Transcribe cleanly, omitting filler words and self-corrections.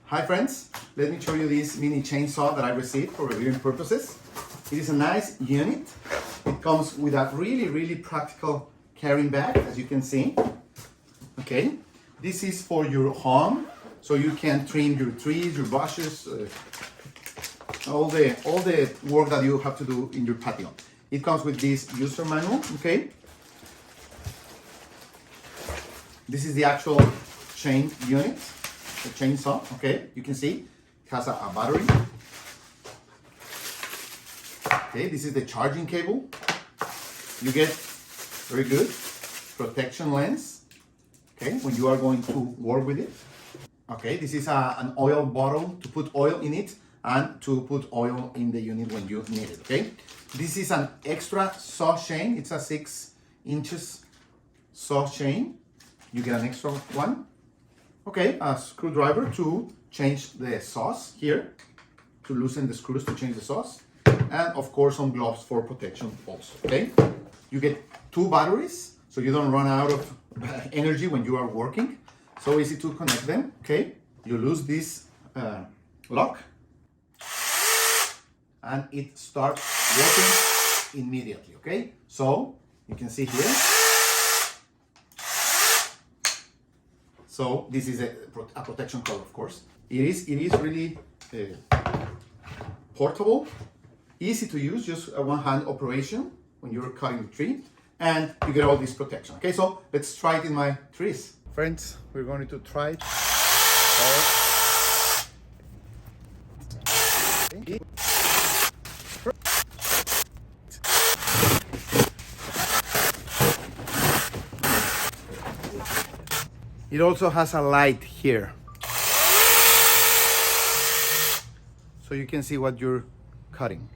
Hi friends, let me show you this mini chainsaw that I received for reviewing purposes. It is a nice unit. It comes with a really practical carrying bag, as you can see. Okay, this is for your home, so you can trim your trees, your bushes, all the work that you have to do in your patio. It comes with this user manual, okay? This is the actual chain unit, the chainsaw, okay? You can see it has a battery. Okay, this is the charging cable. You get very good protection lens, okay, when you are going to work with it. Okay, this is an oil bottle to put oil in it and to put oil in the unit when you need it, okay? This is an extra saw chain. It's a 6 inches saw chain. You get an extra one. Okay, a screwdriver to change the saws here, to loosen the screws to change the saws. And of course some gloves for protection also, okay? You get 2 batteries, so you don't run out of energy when you are working. So easy to connect them, okay? You lose this lock and it starts working immediately, okay? So you can see here. So this is a protection cover, of course. It is really portable, easy to use, just a one-hand operation when you're cutting the tree, and you get all this protection. Okay, so let's try it in my trees. Friends, we're going to try it. It also has a light here, so you can see what you're cutting.